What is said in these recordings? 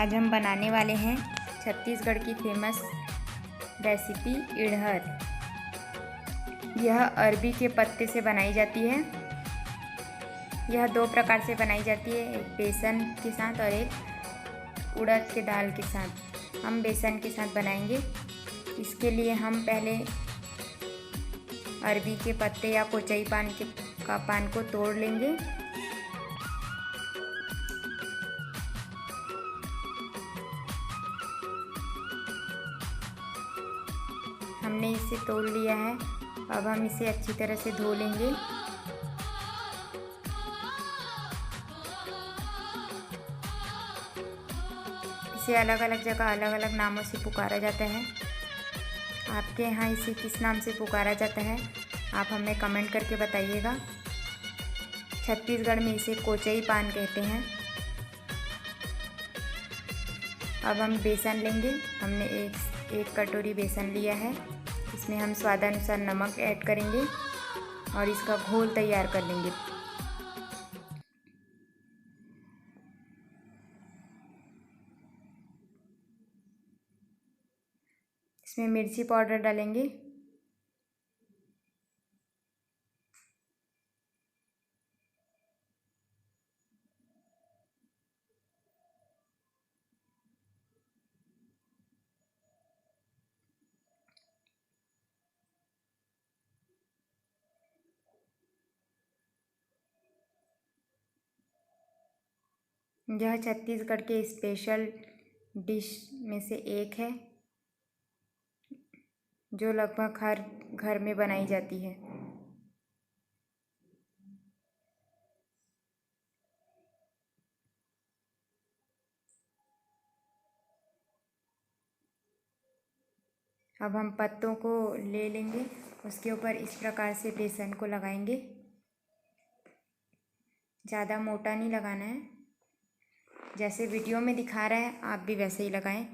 आज हम बनाने वाले हैं छत्तीसगढ़ की फेमस रेसिपी इडहर। यह अरबी के पत्ते से बनाई जाती है। यह दो प्रकार से बनाई जाती है, एक बेसन के साथ और एक उड़द के दाल के साथ। हम बेसन के साथ बनाएंगे। इसके लिए हम पहले अरबी के पत्ते या कोचई पान को तोड़ लेंगे। हमने इसे तोड़ लिया है। अब हम इसे अच्छी तरह से धो लेंगे। इसे अलग अलग जगह अलग अलग नामों से पुकारा जाता है। आपके यहाँ इसे किस नाम से पुकारा जाता है आप हमें कमेंट करके बताइएगा। छत्तीसगढ़ में इसे कोचई पान कहते हैं। अब हम बेसन लेंगे। हमने एक कटोरी बेसन लिया है। इसमें हम स्वादानुसार नमक ऐड करेंगे और इसका घोल तैयार कर लेंगे। इसमें मिर्ची पाउडर डालेंगे। यह छत्तीसगढ़ के स्पेशल डिश में से एक है जो लगभग हर घर में बनाई जाती है। अब हम पत्तों को ले लेंगे, उसके ऊपर इस प्रकार से बेसन को लगाएंगे। ज़्यादा मोटा नहीं लगाना है, जैसे वीडियो में दिखा रहा है आप भी वैसे ही लगाएं।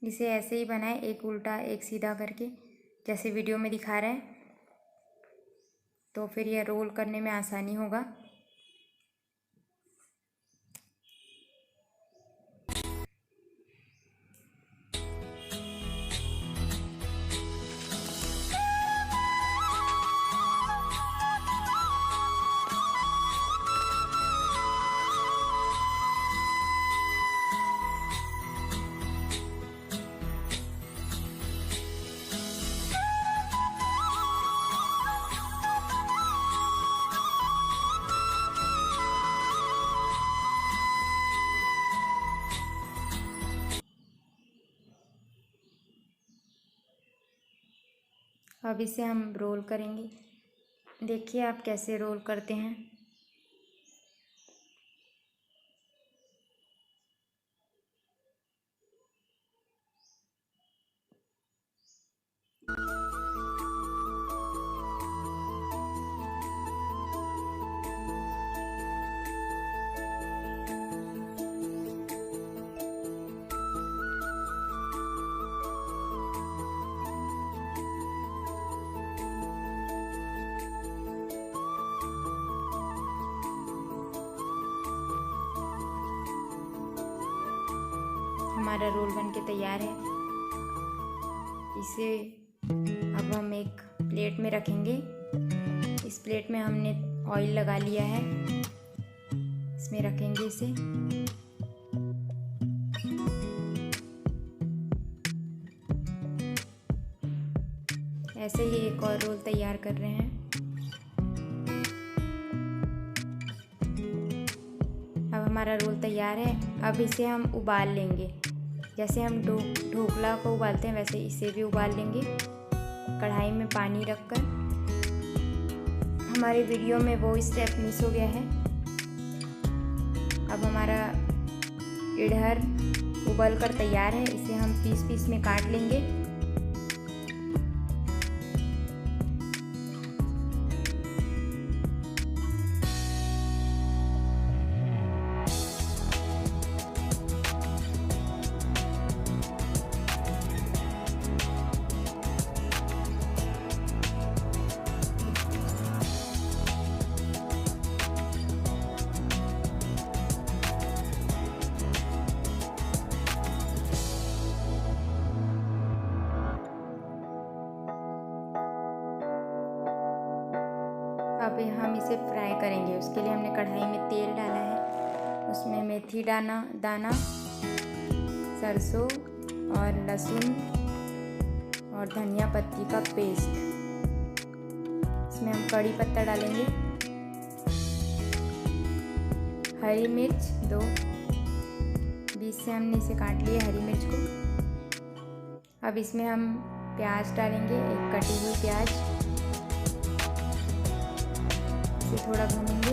इसे ऐसे ही बनाएं, एक उल्टा एक सीधा करके, जैसे वीडियो में दिखा रहे हैं। तो फिर यह रोल करने में आसानी होगा। अब इसे हम रोल करेंगे। देखिए आप कैसे रोल करते हैं। हमारा रोल बन के तैयार है। इसे अब हम एक प्लेट में रखेंगे। इस प्लेट में हमने ऑयल लगा लिया है, इसमें रखेंगे इसे। ऐसे ही एक और रोल तैयार कर रहे हैं। अब हमारा रोल तैयार है। अब इसे हम उबाल लेंगे। जैसे हम ढोकला को उबालते हैं वैसे इसे भी उबाल लेंगे। कढ़ाई में पानी रखकर, हमारे वीडियो में वो स्टेप मिस हो गया है। अब हमारा इडहर उबल कर तैयार है। इसे हम पीस पीस में काट लेंगे। अब हम इसे फ्राई करेंगे। उसके लिए हमने कढ़ाई में तेल डाला है, उसमें मेथी दाना, सरसों और लहसुन और धनिया पत्ती का पेस्ट। इसमें हम कड़ी पत्ता डालेंगे, हरी मिर्च 2, बीच से हमने इसे काट लिया हरी मिर्च को। अब इसमें हम प्याज डालेंगे, एक कटी हुई प्याज। इसे थोड़ा भूनेंगे।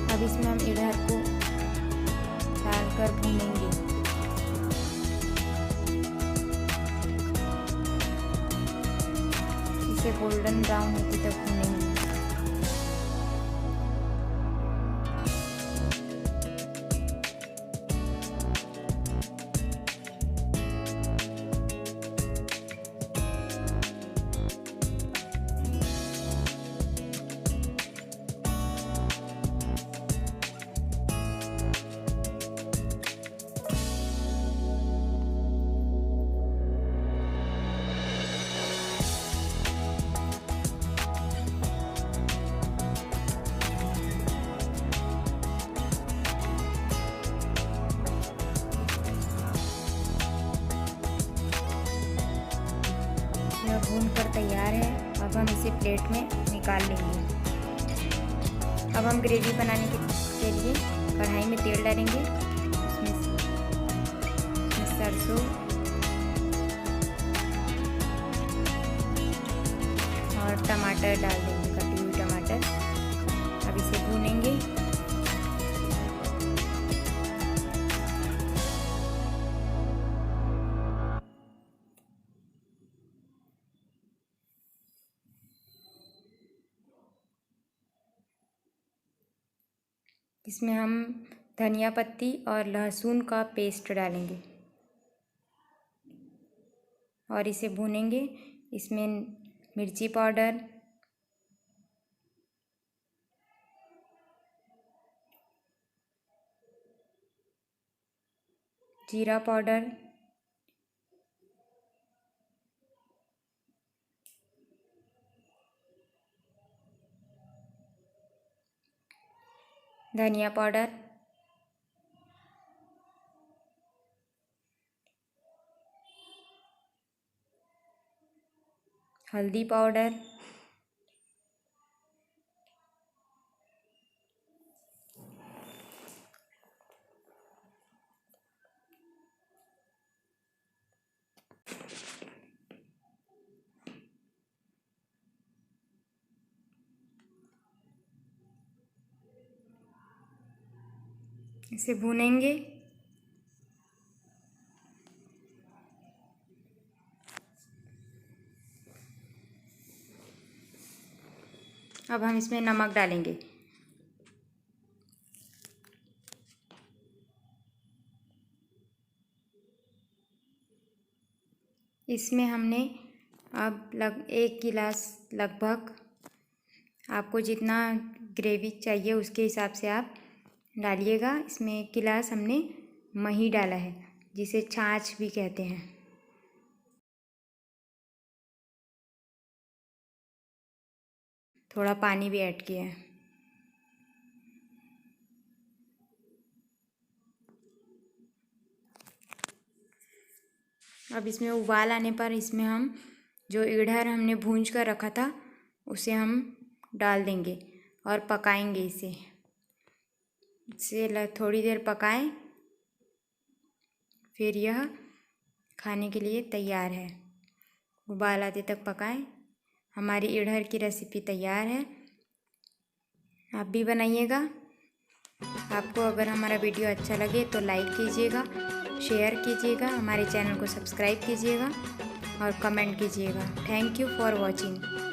अब इसमें हम इडहर को डालकर भूनेंगे। इसे गोल्डन ब्राउन होने तक भूनेंगे। यह भून कर तैयार है। अब हम इसे प्लेट में निकाल लेंगे। अब हम ग्रेवी बनाने के लिए कढ़ाई में तेल डालेंगे। उसमें सरसों और टमाटर डाल देंगे, कटी हुई टमाटर। अब इसे भूनेंगे। इसमें हम धनिया पत्ती और लहसुन का पेस्ट डालेंगे और इसे भूनेंगे। इसमें मिर्ची पाउडर, जीरा पाउडर, धनिया पाउडर, हल्दी पाउडर, इसे भूनेंगे। अब हम इसमें नमक डालेंगे। इसमें हमने अब 1 गिलास लगभग, आपको जितना ग्रेवी चाहिए उसके हिसाब से आप डालिएगा। इसमें 1 गिलास हमने मही डाला है, जिसे छाछ भी कहते हैं। थोड़ा पानी भी ऐड किया है। अब इसमें उबाल आने पर इसमें हम जो इडहर हमने भूंज कर रखा था उसे हम डाल देंगे और पकाएंगे इसे थोड़ी देर पकाएं। फिर यह खाने के लिए तैयार है। उबाल आते तक पकाएं। हमारी इडहर की रेसिपी तैयार है। आप भी बनाइएगा। आपको अगर हमारा वीडियो अच्छा लगे तो लाइक कीजिएगा, शेयर कीजिएगा, हमारे चैनल को सब्सक्राइब कीजिएगा और कमेंट कीजिएगा। Thank you for watching.